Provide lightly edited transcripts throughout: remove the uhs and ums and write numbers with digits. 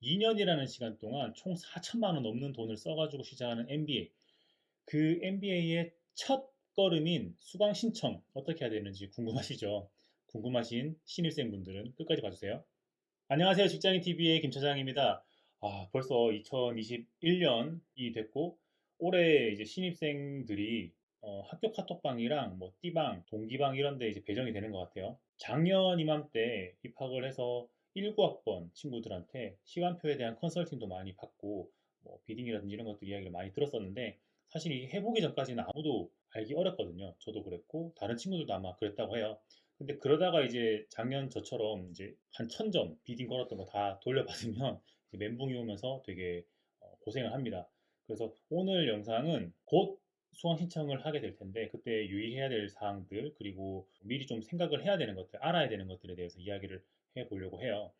2년이라는 시간 동안 총 4천만 원 넘는 돈을 써가지고 시작하는 MBA. 그 MBA의 첫 걸음인 수강 신청 어떻게 해야 되는지 궁금하시죠? 궁금하신 신입생분들은 끝까지 봐주세요. 안녕하세요. 직장인TV의 김 차장입니다. 벌써 2021년이 됐고 올해 이제 신입생들이 학교 카톡방이랑 뭐 띠방, 동기방 이런 데 이제 배정이 되는 것 같아요. 작년 이맘때 입학을 해서 19학번 친구들한테 시간표에 대한 컨설팅도 많이 받고 뭐 비딩이라든지 이런 것들 이야기를 많이 들었었는데 사실 이 해보기 전까지는 아무도 알기 어렵거든요. 저도 그랬고 다른 친구들도 아마 그랬다고 해요. 근데 그러다가 이제 작년 저처럼 이제 한 1000점 비딩 걸었던 거 다 돌려받으면 이제 멘붕이 오면서 되게 고생을 합니다. 그래서 오늘 영상은 곧 수강 신청을 하게 될 텐데 그때 유의해야 될 사항들 그리고 미리 좀 생각을 해야 되는 것들 알아야 되는 것들에 대해서 이야기를 해보려고 해요.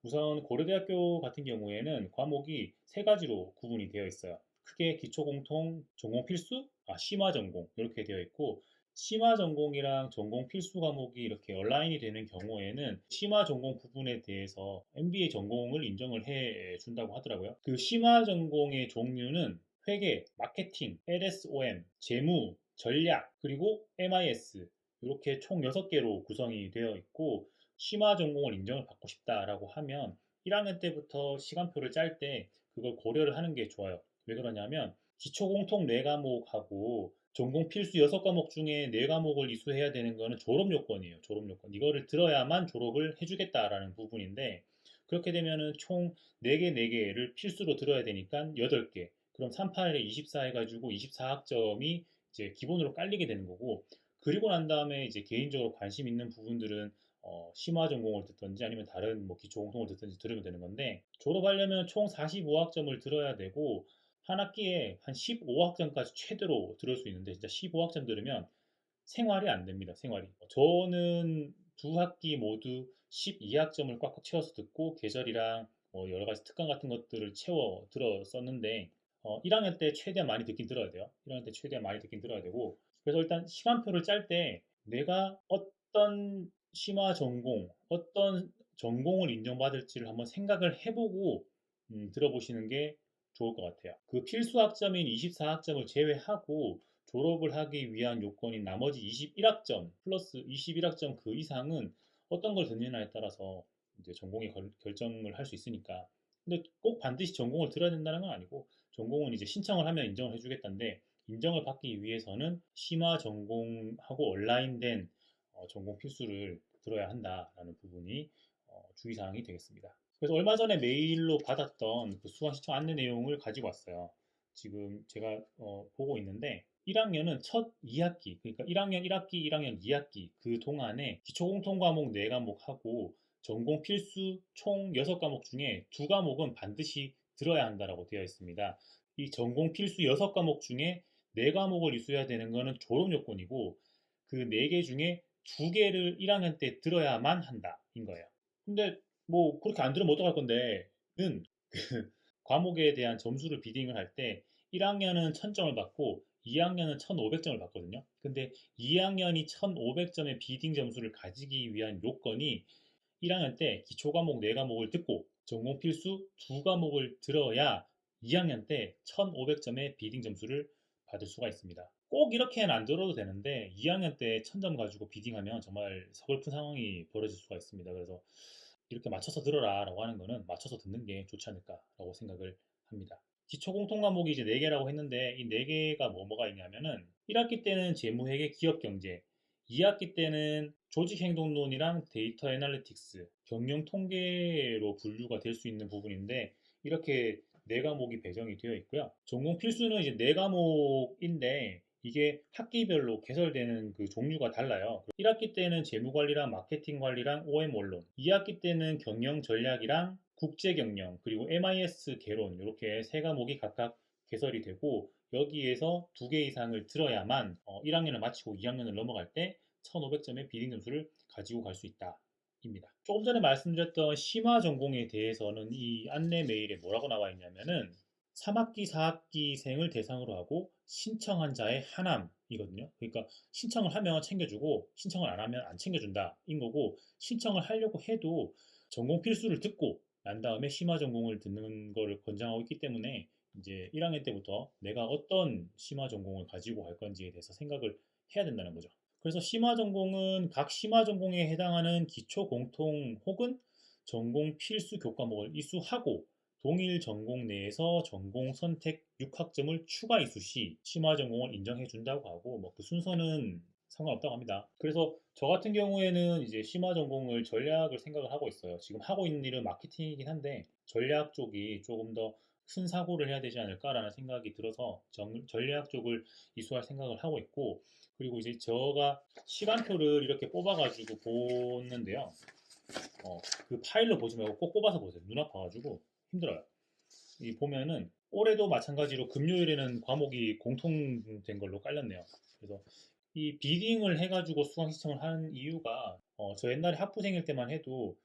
우선 고려대학교 같은 경우에는 과목이 세 가지로 구분이 되어 있어요. 크게 기초공통, 전공 필수, 심화 전공 이렇게 되어 있고 심화 전공이랑 전공 필수 과목이 이렇게 얼라인이 되는 경우에는 심화 전공 부분에 대해서 MBA 전공을 인정을 해 준다고 하더라고요. 그 심화 전공의 종류는 회계, 마케팅, LSOM, 재무, 전략, 그리고 MIS 이렇게 총 6개로 구성이 되어 있고 심화 전공을 인정을 받고 싶다라고 하면 1학년 때부터 시간표를 짤 때 그걸 고려를 하는 게 좋아요. 왜 그러냐면 기초 공통 4과목하고 전공 필수 6과목 중에 4과목을 이수해야 되는 거는 졸업 요건이에요. 졸업 요건. 이거를 들어야만 졸업을 해주겠다라는 부분인데 그렇게 되면은 총 4개, 4개를 필수로 들어야 되니까 8개. 그럼 38에 24 해가지고 24학점이 이제 기본으로 깔리게 되는 거고 그리고 난 다음에 이제 개인적으로 관심 있는 부분들은 심화 전공을 듣든지 아니면 다른 뭐 기초 공통을 듣든지 들으면 되는 건데 졸업하려면 총 45학점을 들어야 되고 한 학기에 한 15학점까지 최대로 들을 수 있는데 진짜 15학점 들으면 생활이 안 됩니다. 생활이. 저는 두 학기 모두 12학점을 꽉꽉 채워서 듣고 계절이랑 뭐 여러 가지 특강 같은 것들을 채워 들었었는데 1학년 때 최대한 많이 듣긴 들어야 돼요. 1학년 때 최대한 많이 듣긴 들어야 되고 그래서 일단 시간표를 짤 때 내가 어떤 심화 전공, 어떤 전공을 인정받을지를 한번 생각을 해보고 들어보시는 게 좋을 것 같아요. 그 필수 학점인 24학점을 제외하고 졸업을 하기 위한 요건인 나머지 21학점 플러스 21학점 그 이상은 어떤 걸 듣느냐에 따라서 이제 전공이 결정을 할 수 있으니까. 근데 꼭 반드시 전공을 들어야 된다는 건 아니고 전공은 이제 신청을 하면 인정을 해주겠다는데 인정을 받기 위해서는 심화 전공하고 온라인된 전공 필수를 들어야 한다라는 부분이 주의사항이 되겠습니다. 그래서 얼마 전에 메일로 받았던 그 수강 신청 안내 내용을 가지고 왔어요. 지금 제가 보고 있는데 1학년은 첫 2학기, 그러니까 1학년 1학기, 1학년 2학기 그 동안에 기초공통 과목 4과목하고 전공 필수 총 6과목 중에 2과목은 반드시 들어야 한다라고 되어 있습니다. 이 전공 필수 6과목 중에 4과목을 이수해야 되는 것은 졸업 요건이고 그 4개 중에 2개를 1학년 때 들어야만 한다인 거예요. 근데 뭐 그렇게 안 들으면 어떡할 건데 는 그 과목에 대한 점수를 비딩을 할 때 1학년은 1000점을 받고 2학년은 1500점을 받거든요. 근데 2학년이 1500점의 비딩 점수를 가지기 위한 요건이 1학년 때 기초 과목 4과목을 듣고 전공 필수 2과목을 들어야 2학년 때 1500점의 비딩 점수를 받을 수가 있습니다. 꼭 이렇게는 안 들어도 되는데 2학년 때 1000점 가지고 비딩하면 정말 서글픈 상황이 벌어질 수가 있습니다. 그래서 이렇게 맞춰서 들어라 라고 하는 거는 맞춰서 듣는 게 좋지 않을까라고 생각을 합니다. 기초 공통 과목이 이제 4개라고 했는데 이 4개가 뭐가 있냐면은 1학기 때는 재무회계 기업경제, 2학기 때는 조직행동론이랑 데이터 애널리틱스, 경영 통계로 분류가 될 수 있는 부분인데 이렇게 4과목이 배정이 되어 있고요. 전공 필수는 이제 4과목인데 이게 학기별로 개설되는 그 종류가 달라요. 1학기 때는 재무관리랑 마케팅 관리랑 OM 원론, 2학기 때는 경영 전략이랑 국제 경영, 그리고 MIS 개론 이렇게 3과목이 각각 개설이 되고 여기에서 2개 이상을 들어야만 1학년을 마치고 2학년을 넘어갈 때 1500점의 비딩 점수를 가지고 갈 수 있다. 입니다. 조금 전에 말씀드렸던 심화 전공에 대해서는 이 안내 메일에 뭐라고 나와 있냐면은 3학기, 4학기생을 대상으로 하고 신청한 자의 하남이거든요. 그러니까 신청을 하면 챙겨주고 신청을 안 하면 안 챙겨준다 인 거고 신청을 하려고 해도 전공 필수를 듣고 난 다음에 심화 전공을 듣는 거를 권장하고 있기 때문에 이제 1학년 때부터 내가 어떤 심화 전공을 가지고 갈 건지에 대해서 생각을 해야 된다는 거죠. 그래서 심화 전공은 각 심화 전공에 해당하는 기초 공통 혹은 전공 필수 교과목을 이수하고 동일 전공 내에서 전공 선택 6학점을 추가 이수 시 심화 전공을 인정해 준다고 하고 뭐 그 순서는 상관없다고 합니다. 그래서 저 같은 경우에는 이제 심화 전공을 전략을 생각을 하고 있어요. 지금 하고 있는 일은 마케팅이긴 한데 전략 쪽이 조금 더 큰 사고를 해야 되지 않을까라는 생각이 들어서 전략 쪽을 이수할 생각을 하고 있고 그리고 이제 제가 시간표를 이렇게 뽑아가지고 보는데요. 그 파일로 보지 말고 꼭 뽑아서 보세요. 눈 아파가지고 힘들어요. 이 보면은 올해도 마찬가지로 금요일에는 과목이 공통된 걸로 깔렸네요. 그래서 이 비딩을 해가지고 수강 신청을 하는 이유가 저 옛날에 학부생일 때만 해도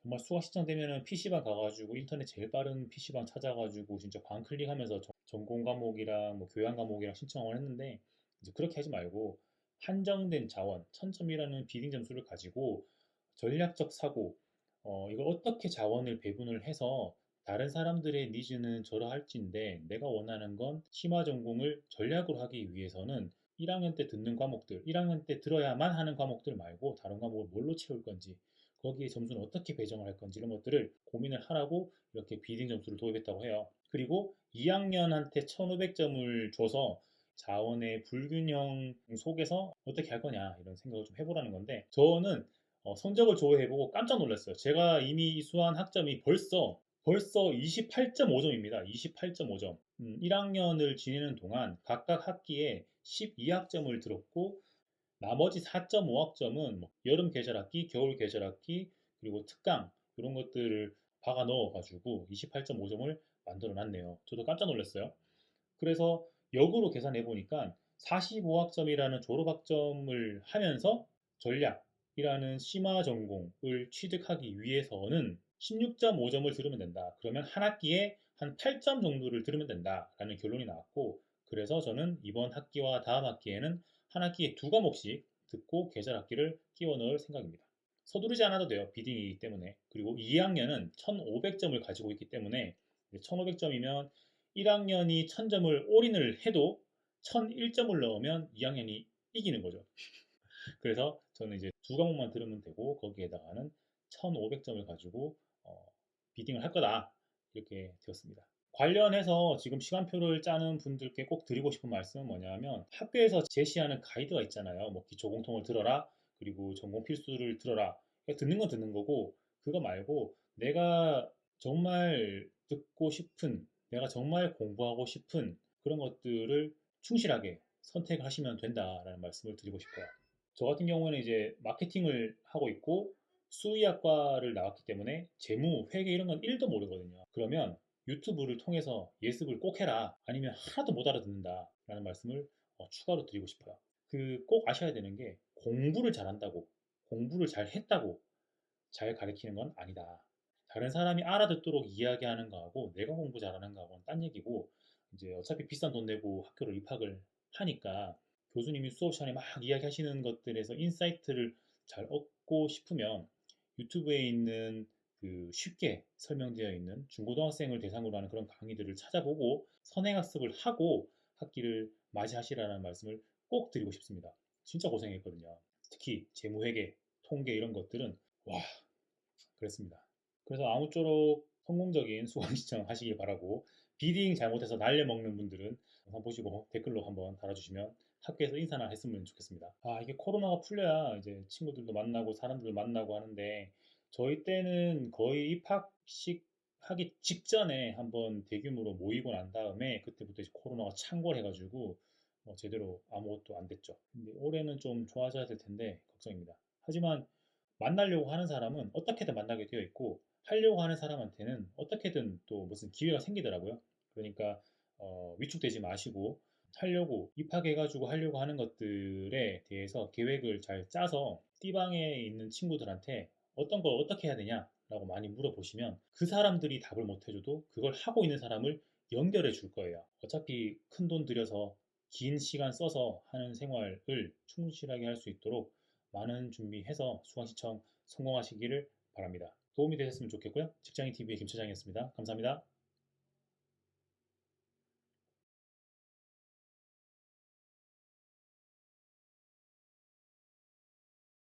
정말 수강 신청되면은 PC방 가가지고 인터넷 제일 빠른 PC방 찾아가지고 진짜 광클릭하면서 전공 과목이랑 뭐 교양 과목이랑 신청을 했는데 이제 그렇게 하지 말고 한정된 자원 1000점이라는 비딩 점수를 가지고 전략적 사고 이걸 어떻게 자원을 배분을 해서 다른 사람들의 니즈는 저러할진데 내가 원하는 건 심화 전공을 전략으로 하기 위해서는 1학년 때 듣는 과목들, 1학년 때 들어야만 하는 과목들 말고 다른 과목을 뭘로 채울 건지 거기에 점수는 어떻게 배정을 할 건지 이런 것들을 고민을 하라고 이렇게 비딩 점수를 도입했다고 해요. 그리고 2학년한테 1500점을 줘서 자원의 불균형 속에서 어떻게 할 거냐 이런 생각을 좀 해보라는 건데 저는 성적을 조회해보고 깜짝 놀랐어요. 제가 이미 이수한 학점이 벌써 28.5점입니다. 28.5점. 1학년을 지내는 동안 각각 학기에 12학점을 들었고 나머지 4.5학점은 뭐 여름 계절학기, 겨울 계절학기, 그리고 특강 이런 것들을 박아 넣어가지고 28.5점을 만들어 놨네요. 저도 깜짝 놀랐어요. 그래서 역으로 계산해 보니까 45학점이라는 졸업학점을 하면서 전략이라는 심화 전공을 취득하기 위해서는 16.5점을 들으면 된다. 그러면 한 학기에 한 8점 정도를 들으면 된다라는 결론이 나왔고 그래서 저는 이번 학기와 다음 학기에는 한 학기에 두 과목씩 듣고 계절 학기를 끼워 넣을 생각입니다. 서두르지 않아도 돼요. 비딩이기 때문에. 그리고 2학년은 1500점을 가지고 있기 때문에 1500점이면 1학년이 1000점을 올인을 해도 1001점을 넣으면 2학년이 이기는 거죠. 그래서 저는 이제 두 과목만 들으면 되고 거기에다가는 1500점을 가지고 비딩을 할 거다. 이렇게 되었습니다. 관련해서 지금 시간표를 짜는 분들께 꼭 드리고 싶은 말씀은 뭐냐면 학교에서 제시하는 가이드가 있잖아요. 뭐 기초 공통을 들어라. 그리고 전공 필수를 들어라. 듣는 건 듣는 거고 그거 말고 내가 정말 듣고 싶은 내가 정말 공부하고 싶은 그런 것들을 충실하게 선택을 하시면 된다라는 말씀을 드리고 싶어요. 저 같은 경우는 이제 마케팅을 하고 있고 수의학과를 나왔기 때문에 재무, 회계 이런 건 1도 모르거든요. 그러면 유튜브를 통해서 예습을 꼭 해라. 아니면 하나도 못 알아듣는다. 라는 말씀을 추가로 드리고 싶어요. 그 꼭 아셔야 되는 게 공부를 잘한다고, 공부를 잘 했다고 잘 가르치는 건 아니다. 다른 사람이 알아듣도록 이야기하는 거하고 내가 공부 잘하는 거하고는 딴 얘기고 이제 어차피 비싼 돈 내고 학교를 입학을 하니까 교수님이 수업 시간에 막 이야기하시는 것들에서 인사이트를 잘 얻고 싶으면 유튜브에 있는 그 쉽게 설명되어 있는 중고등학생을 대상으로 하는 그런 강의들을 찾아보고 선행학습을 하고 학기를 맞이하시라는 말씀을 꼭 드리고 싶습니다. 진짜 고생했거든요. 특히 재무회계, 통계 이런 것들은 와 그랬습니다. 그래서 아무쪼록 성공적인 수강 신청 하시길 바라고 비딩 잘못해서 날려먹는 분들은 영상 보시고 댓글로 한번 달아주시면 학교에서 인사나 했으면 좋겠습니다. 아 이게 코로나가 풀려야 이제 친구들도 만나고 사람들도 만나고 하는데 저희 때는 거의 입학식 하기 직전에 한번 대규모로 모이고 난 다음에 그때부터 이제 코로나가 창궐해가지고 제대로 아무것도 안 됐죠. 근데 올해는 좀 좋아져야 될 텐데 걱정입니다. 하지만 만나려고 하는 사람은 어떻게든 만나게 되어 있고 하려고 하는 사람한테는 어떻게든 또 무슨 기회가 생기더라고요. 그러니까 위축되지 마시고 하려고 입학해가지고 하려고 하는 것들에 대해서 계획을 잘 짜서 D방에 있는 친구들한테 어떤 걸 어떻게 해야 되냐라고 많이 물어보시면 그 사람들이 답을 못 해줘도 그걸 하고 있는 사람을 연결해 줄 거예요. 어차피 큰 돈 들여서 긴 시간 써서 하는 생활을 충실하게 할 수 있도록 많은 준비해서 수강 신청 성공하시기를 바랍니다. 도움이 되셨으면 좋겠고요. 직장인 TV의 김 차장이었습니다. 감사합니다.